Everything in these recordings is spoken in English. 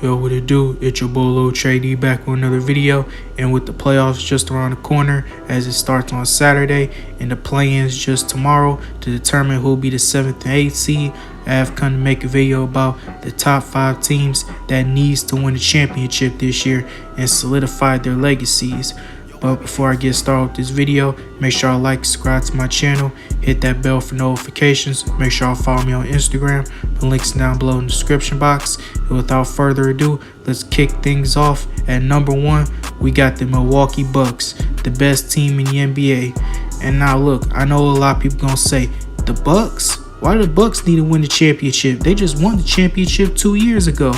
Yo, what it do? It's your boy Lil Trey D back with another video. And with the playoffs just around the corner as it starts on Saturday and the play-ins just tomorrow to determine who'll be the 7th and 8th seed, I have come to make a video about the top 5 teams that needs to win the championship this year and solidify their legacies. But before I get started with this video, make sure I like, subscribe to my channel, hit that bell for notifications, make sure you follow me on Instagram, the links down below in the description box. And without further ado, let's kick things off. At number 1, we got the Milwaukee Bucks, the best team in the NBA. And now look, I know a lot of people gonna say, the Bucks? Why do the Bucks need to win the championship? They just won the championship 2 years ago.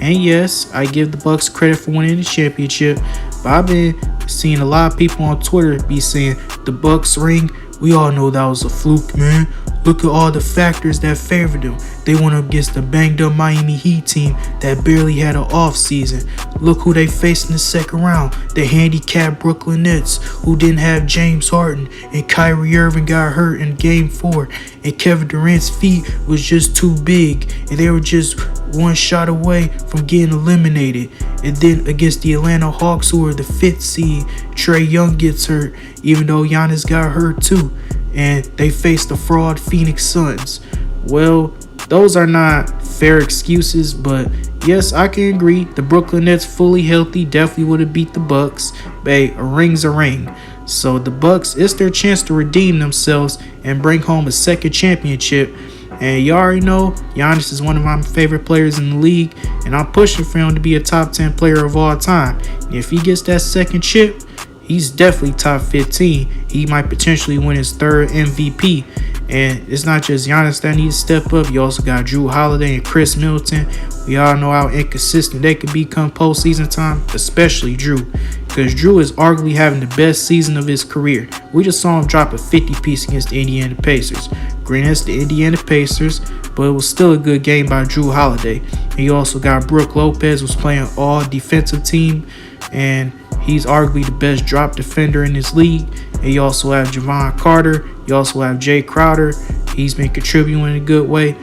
And yes, I give the Bucks credit for winning the championship, but I've been seeing a lot of people on Twitter be saying the Bucks ring, we all know that was a fluke, man. Look at all the factors that favored them. They went up against the banged up Miami Heat team that barely had an off season. Look who they faced in the second round, the handicapped Brooklyn Nets, who didn't have James Harden, and Kyrie Irving got hurt in game 4, and Kevin Durant's feet was just too big, and they were just one shot away from getting eliminated. And then against the Atlanta Hawks, who are the 5th seed, Trae Young gets hurt, even though Giannis got hurt too. And they faced the fraud Phoenix Suns. Well, those are not fair excuses, but yes, I can agree. The Brooklyn Nets, fully healthy, definitely would have beat the Bucks. But hey, a ring's a ring. So the Bucks, it's their chance to redeem themselves and bring home a second championship. And you already know Giannis is one of my favorite players in the league, and I'm pushing for him to be a top 10 player of all time. And if he gets that second chip, he's definitely top 15. He might potentially win his 3rd MVP. And it's not just Giannis that needs to step up. You also got Jrue Holiday and Chris Middleton. We all know how inconsistent they can be come postseason time, especially Jrue. Because Jrue is arguably having the best season of his career. We just saw him drop a 50-piece against the Indiana Pacers. Granted, it's the Indiana Pacers, but it was still a good game by Jrue Holiday. And you also got Brook Lopez, who's playing all defensive team, and he's arguably the best drop defender in this league. And you also have Javon Carter. You also have Jay Crowder. He's been contributing in a good way.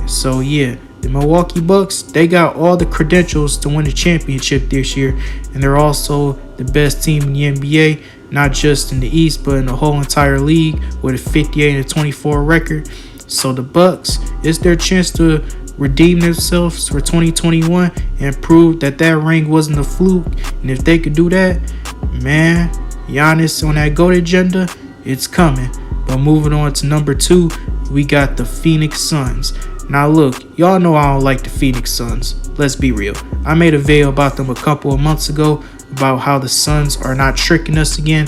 So yeah, the Milwaukee Bucks, they got all the credentials to win the championship this year. And they're also the best team in the NBA, not just in the East, but in the whole entire league with a 58-24 record. So the Bucks, it's their chance to redeem themselves for 2021 and prove that that ring wasn't a fluke. And if they could do that, man, Giannis on that GOAT agenda, it's coming. But moving on to number 2, we got the Phoenix Suns. Now look, y'all know I don't like the Phoenix Suns. Let's be real. I made a video about them a couple of months ago about how the Suns are not tricking us again,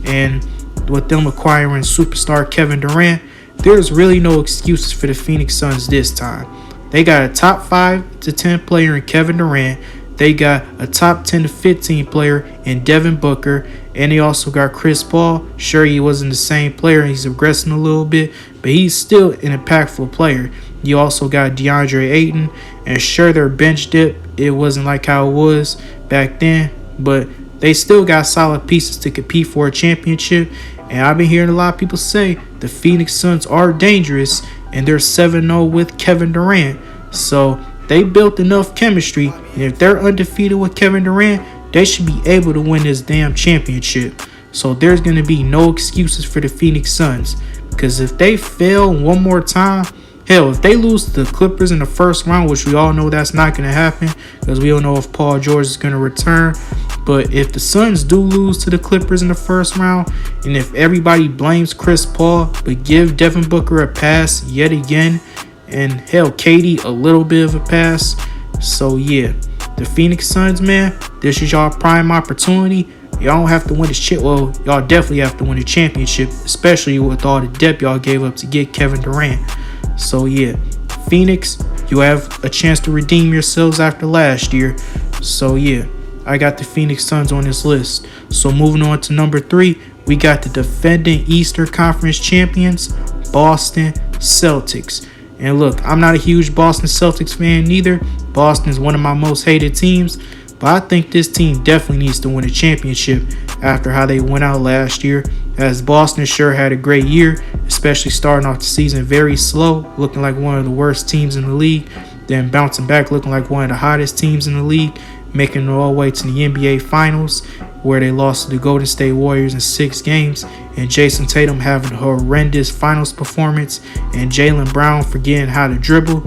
and with them acquiring superstar Kevin Durant, there's really no excuses for the Phoenix Suns this time. They got a top 5 to 10 player in Kevin Durant. They got a top 10 to 15 player in Devin Booker. And they also got Chris Paul. Sure, he wasn't the same player. He's regressing a little bit, but he's still an impactful player. You also got DeAndre Ayton. And sure, their bench dip, it wasn't like how it was back then, but they still got solid pieces to compete for a championship. And I've been hearing a lot of people say the Phoenix Suns are dangerous, and they're 7-0 with Kevin Durant. So they built enough chemistry, and if they're undefeated with Kevin Durant, they should be able to win this damn championship. So there's going to be no excuses for the Phoenix Suns. Because if they fail one more time, hell, if they lose to the Clippers in the first round, which we all know that's not going to happen, because we don't know if Paul George is going to return. But if the Suns do lose to the Clippers in the first round, and if everybody blames Chris Paul, but give Devin Booker a pass yet again, and hell, KD a little bit of a pass. So yeah, the Phoenix Suns, man, this is y'all prime opportunity. Y'all don't have to win this well, y'all definitely have to win the championship, especially with all the depth y'all gave up to get Kevin Durant. So yeah, Phoenix, you have a chance to redeem yourselves after last year. So yeah, I got the Phoenix Suns on this list. So moving on to number 3, we got the defending Eastern Conference champions, Boston Celtics. And look, I'm not a huge Boston Celtics fan neither. Boston is one of my most hated teams. But I think this team definitely needs to win a championship after how they went out last year, as Boston sure had a great year, especially starting off the season very slow, looking like one of the worst teams in the league. then bouncing back looking like one of the hottest teams in the league, making it all the way to the NBA Finals, where they lost to the Golden State Warriors in 6 games, and Jason Tatum having a horrendous finals performance, and Jaylen Brown forgetting how to dribble.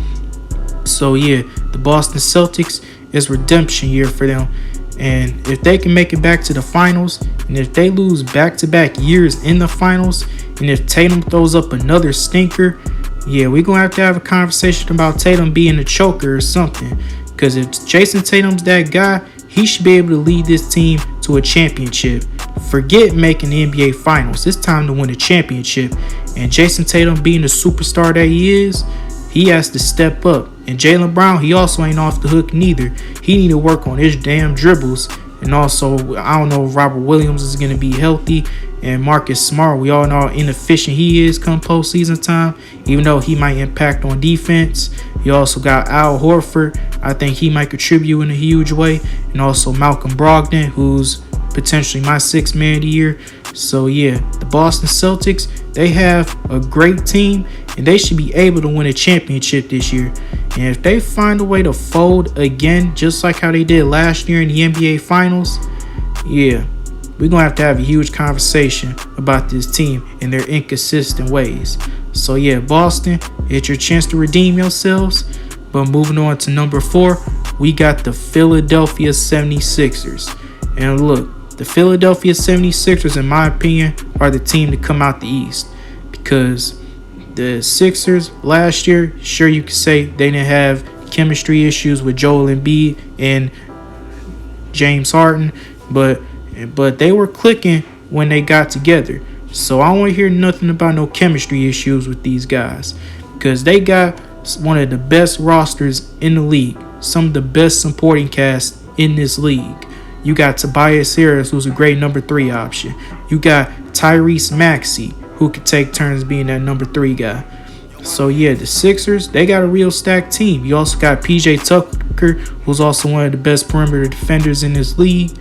So yeah, the Boston Celtics is redemption year for them. And if they can make it back to the finals, and if they lose back-to-back years in the finals, and if Tatum throws up another stinker, yeah, we're going to have a conversation about Tatum being a choker or something. Because if Jason Tatum's that guy, he should be able to lead this team to a championship. Forget making the NBA Finals. It's time to win a championship. And Jason Tatum being the superstar that he is, he has to step up. And Jaylen Brown, he also ain't off the hook neither. He need to work on his damn dribbles. And also, I don't know if Robert Williams is going to be healthy. And Marcus Smart, we all know how inefficient he is come postseason time, even though he might impact on defense. You also got Al Horford. I think he might contribute in a huge way. And also Malcolm Brogdon, who's potentially my 6th man of the year. So yeah, the Boston Celtics, they have a great team, and they should be able to win a championship this year. And if they find a way to fold again, just like how they did last year in the NBA Finals, yeah, we're going to have a huge conversation about this team and their inconsistent ways. So yeah, Boston, it's your chance to redeem yourselves. But moving on to number 4, we got the Philadelphia 76ers. And look, the Philadelphia 76ers, in my opinion, are the team to come out the East. Because the Sixers last year, sure, you could say they didn't have chemistry issues with Joel Embiid and James Harden, but they were clicking when they got together. So I don't want to hear nothing about no chemistry issues with these guys, because they got one of the best rosters in the league, some of the best supporting cast in this league. You got Tobias Harris, who's a great number 3 option. You got Tyrese Maxey, who could take turns being that number 3 guy. So yeah, the Sixers, they got a real stacked team. You also got PJ Tucker, who's also one of the best perimeter defenders in this league.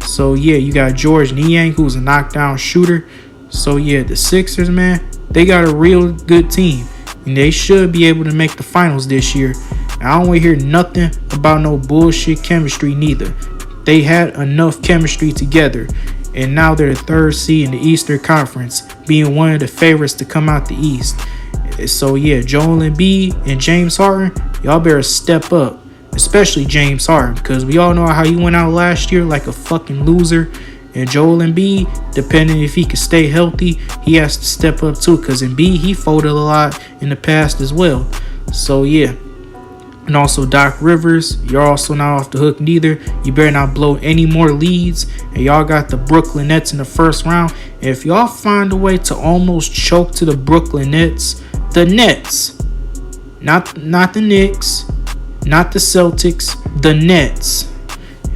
So yeah, you got George Niang, who's a knockdown shooter. So yeah, the Sixers, man, they got a real good team, and they should be able to make the finals this year. And I don't want to hear nothing about no bullshit chemistry neither. They had enough chemistry together, and now they're the 3rd seed in the Eastern Conference, being one of the favorites to come out the East. So yeah, Joel Embiid and James Harden, y'all better step up, especially James Harden, because we all know how he went out last year like a fucking loser. And Joel Embiid, depending if he can stay healthy, he has to step up too, because Embiid, he folded a lot in the past as well. So yeah. And also Doc Rivers, you're also not off the hook neither. You better not blow any more leads. And y'all got the Brooklyn Nets in the 1st round. And if y'all find a way to almost choke to the Brooklyn Nets, the Nets, not the Knicks, not the Celtics, the Nets.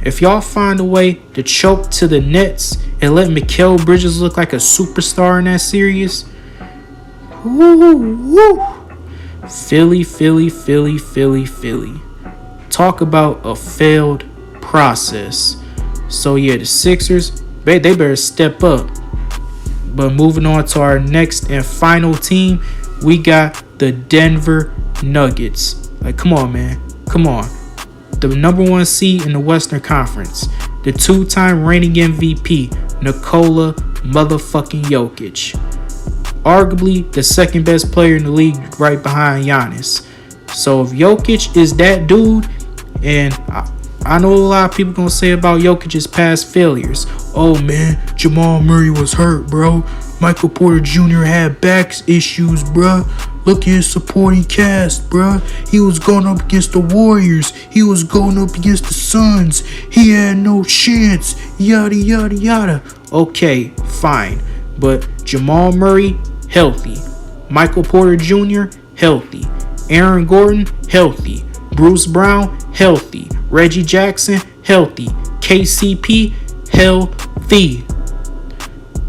If y'all find a way to choke to the Nets and let Mikal Bridges look like a superstar in that series, woo. Philly. Talk about a failed process. So yeah, the Sixers, they better step up. But moving on to our next and final team, we got the Denver Nuggets. Like, come on, man. Come on. The number 1 seed in the Western Conference. The 2-time reigning MVP, Nikola motherfucking Jokic. Arguably the 2nd best player in the league, right behind Giannis. So if Jokic is that dude, and I know a lot of people gonna say about Jokic's past failures. Oh man, Jamal Murray was hurt, bro. Michael Porter Jr. had back issues, bro. Look at his supporting cast, bro. He was going up against the Warriors. He was going up against the Suns. He had no chance. Yada, yada, yada. Okay, fine. But Jamal Murray, healthy. Michael Porter Jr., healthy. Aaron Gordon, healthy. Bruce Brown, healthy. Reggie Jackson, healthy. KCP, healthy.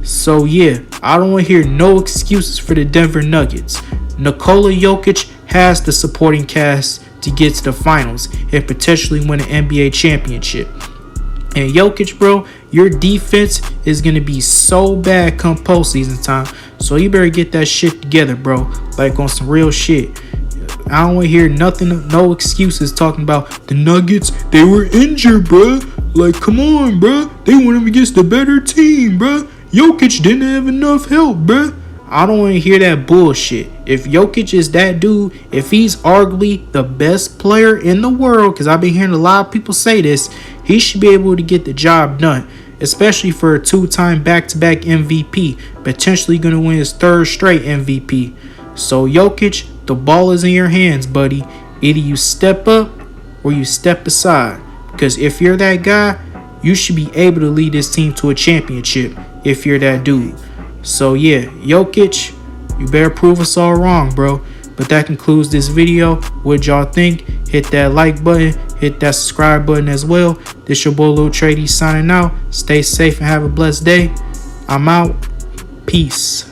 So yeah, I don't want to hear no excuses for the Denver Nuggets. Nikola Jokic has the supporting cast to get to the finals and potentially win an NBA championship. And Jokic, bro, your defense is going to be so bad come postseason time. So you better get that shit together, bro. Like on some real shit. I don't want to hear nothing, no excuses talking about the Nuggets. They were injured, bruh. Like, come on, bruh. They went up against the better team, bruh. Jokic didn't have enough help, bruh. I don't want to hear that bullshit. If Jokic is that dude, if he's arguably the best player in the world, because I've been hearing a lot of people say this, he should be able to get the job done, especially for a 2-time back-to-back MVP, potentially going to win his 3rd straight MVP. So Jokic, the ball is in your hands, buddy. Either you step up or you step aside, because if you're that guy, you should be able to lead this team to a championship if you're that dude. So yeah, Jokic, you better prove us all wrong, bro. But that concludes this video. What y'all think? Hit that like button, hit that subscribe button as well. This your boy Lil Trady signing out. Stay safe and have a blessed day. I'm out. Peace.